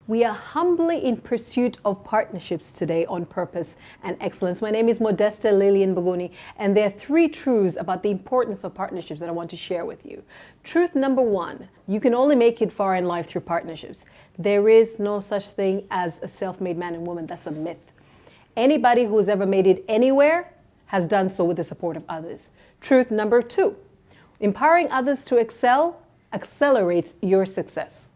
We are humbly in pursuit of partnerships today on purpose and excellence. My name is Modesta Mahiga, and there are 3 truths about the importance of partnerships that I want to share with you. Truth number 1, you can only make it far in life through partnerships. There is no such thing as a self-made man and woman. That's a myth. Anybody who's ever made it anywhere has done so with the support of others. Truth number 2, empowering others to excel accelerates your success.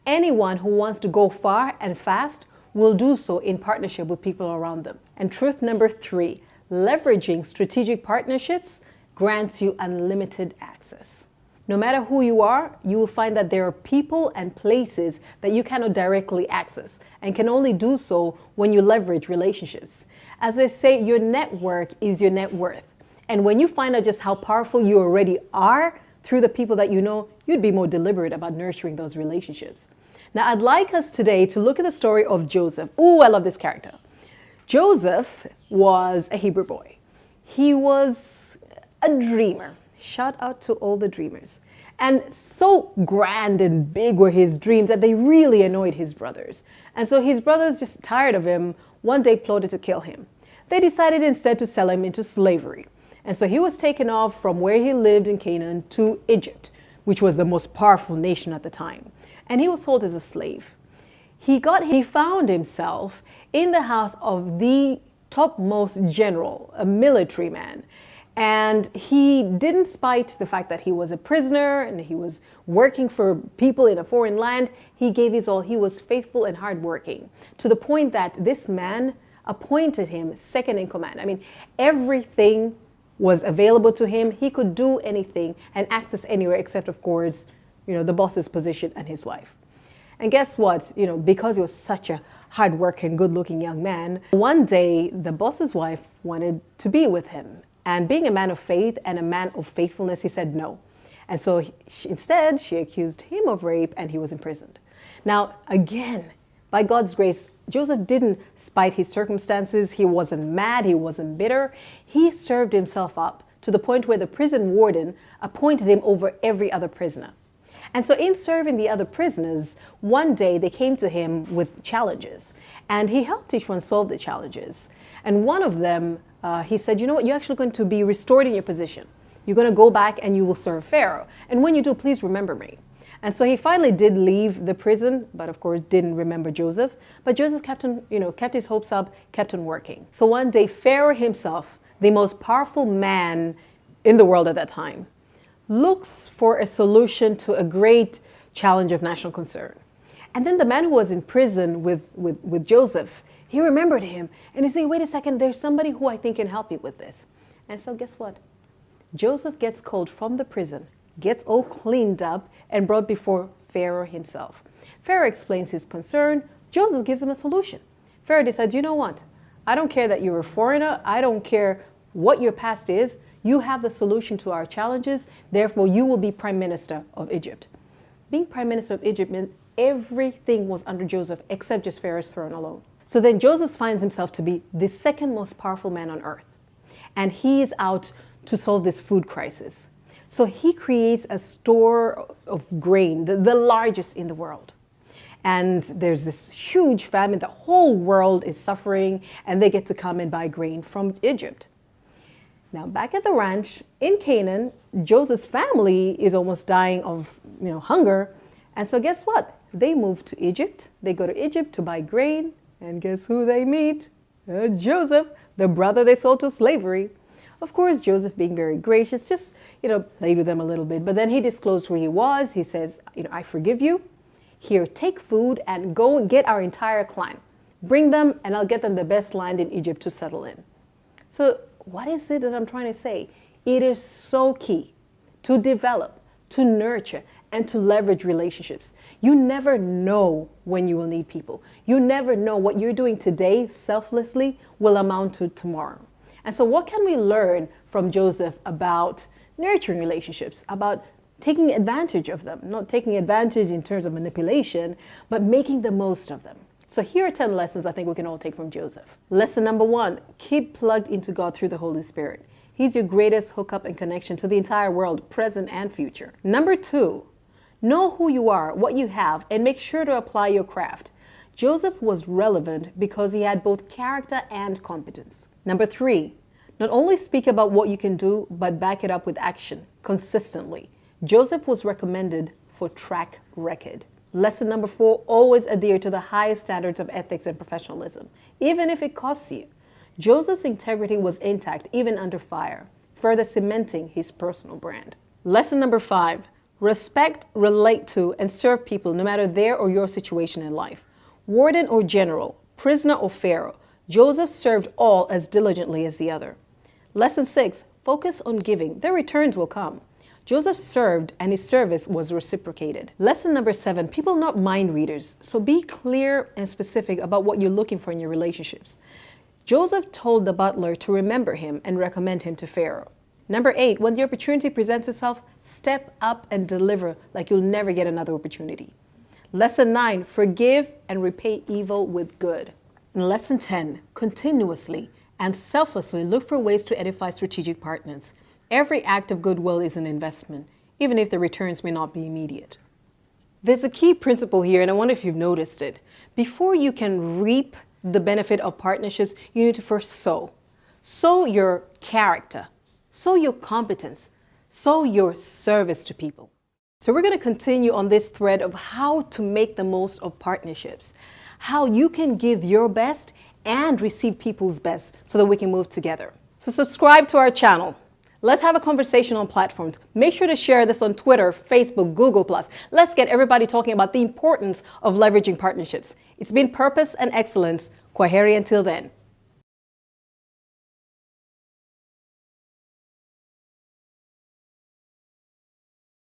Anyone who wants to go far and fast will do so in partnership with people around them. And truth number 3, leveraging strategic partnerships grants you unlimited access. No matter who you are, you will find that there are people and places that you cannot directly access and can only do so when you leverage relationships. As they say, your network is your net worth. And when you find out just how powerful you already are through the people that you know, you'd be more deliberate about nurturing those relationships. Now, I'd like us today to look at the story of Joseph. Ooh, I love this character. Joseph was a Hebrew boy. He was a dreamer. Shout out to all the dreamers. And so grand and big were his dreams that they really annoyed his brothers. And so his brothers, just tired of him, one day plotted to kill him. They decided instead to sell him into slavery. And so he was taken off from where he lived in Canaan to Egypt, which was the most powerful nation at the time. And he was sold as a slave. He found himself in the house of the topmost general, a military man. And he didn't spite the fact that he was a prisoner and he was working for people in a foreign land. He gave his all. He was faithful and hardworking to the point that this man appointed him second in command. I mean, everything was available to him. He could do anything and access anywhere except, of course, the boss's position and his wife. And guess what? Because he was such a hard-working, good-looking young man, one day the boss's wife wanted to be with him. And being a man of faith and a man of faithfulness, he said no. And so instead, she accused him of rape and he was imprisoned. Now, again, by God's grace, Joseph didn't spite his circumstances. He wasn't mad. He wasn't bitter. He served himself up to the point where the prison warden appointed him over every other prisoner. And so in serving the other prisoners, one day they came to him with challenges, and he helped each one solve the challenges. And one of them, he said, you know what, you're actually going to be restored in your position. You're going to go back and you will serve Pharaoh. And when you do, please remember me. And so he finally did leave the prison, but of course didn't remember Joseph. But Joseph kept his hopes up, kept on working. So one day, Pharaoh himself, the most powerful man in the world at that time, looks for a solution to a great challenge of national concern. And then the man who was in prison with Joseph, he remembered him. And he said, wait a second, there's somebody who I think can help you with this. And so guess what? Joseph gets called from the prison, gets all cleaned up, and brought before Pharaoh himself. Pharaoh explains his concern. Joseph gives him a solution. Pharaoh decides, you know what? I don't care that you're a foreigner. I don't care what your past is. You have the solution to our challenges. Therefore, you will be prime minister of Egypt. Being prime minister of Egypt meant everything was under Joseph except just Pharaoh's throne alone. So then Joseph finds himself to be the second most powerful man on earth. And he is out to solve this food crisis. So he creates a store of grain, the largest in the world. And there's this huge famine. The whole world is suffering, and they get to come and buy grain from Egypt. Now, back at the ranch in Canaan, Joseph's family is almost dying of hunger. And so guess what? They move to Egypt. They go to Egypt to buy grain. And guess who they meet? Joseph, the brother they sold to slavery. Of course, Joseph, being very gracious, just, played with them a little bit. But then he disclosed who he was. He says, I forgive you. Here, take food and go get our entire clan. Bring them, and I'll get them the best land in Egypt to settle in. So what is it that I'm trying to say? It is so key to develop, to nurture, and to leverage relationships. You never know when you will need people. You never know what you're doing today selflessly will amount to tomorrow. And so what can we learn from Joseph about nurturing relationships, about taking advantage of them, not taking advantage in terms of manipulation, but making the most of them? So here are 10 lessons I think we can all take from Joseph. Lesson number 1, keep plugged into God through the Holy Spirit. He's your greatest hookup and connection to the entire world, present and future. Number 2, Know who you are, what you have, and make sure to apply your craft. Joseph was relevant because he had both character and competence. Number 3, not only speak about what you can do, but back it up with action consistently. Joseph was recommended for track record. Lesson number 4, always adhere to the highest standards of ethics and professionalism, even if it costs you. Joseph's integrity was intact even under fire, further cementing his personal brand. Lesson number 5, respect, relate to, and serve people no matter their or your situation in life. Warden or general, prisoner or pharaoh, Joseph served all as diligently as the other. Lesson 6, focus on giving. The returns will come. Joseph served and his service was reciprocated. Lesson number 7, people are not mind readers, so be clear and specific about what you're looking for in your relationships. Joseph told the butler to remember him and recommend him to Pharaoh. Number 8, when the opportunity presents itself, step up and deliver like you'll never get another opportunity. Lesson 9, forgive and repay evil with good. And lesson 10, continuously and selflessly look for ways to edify strategic partners. Every act of goodwill is an investment, even if the returns may not be immediate. There's a key principle here, and I wonder if you've noticed it. Before you can reap the benefit of partnerships, you need to first sow. Sow your character, sow your competence, sow your service to people. So we're going to continue on this thread of how to make the most of partnerships, how you can give your best and receive people's best so that we can move together. So subscribe to our channel. Let's have a conversation on platforms. Make sure to share this on Twitter, Facebook, Google+. Let's get everybody talking about the importance of leveraging partnerships. It's been purpose and excellence. Kwaheri until then.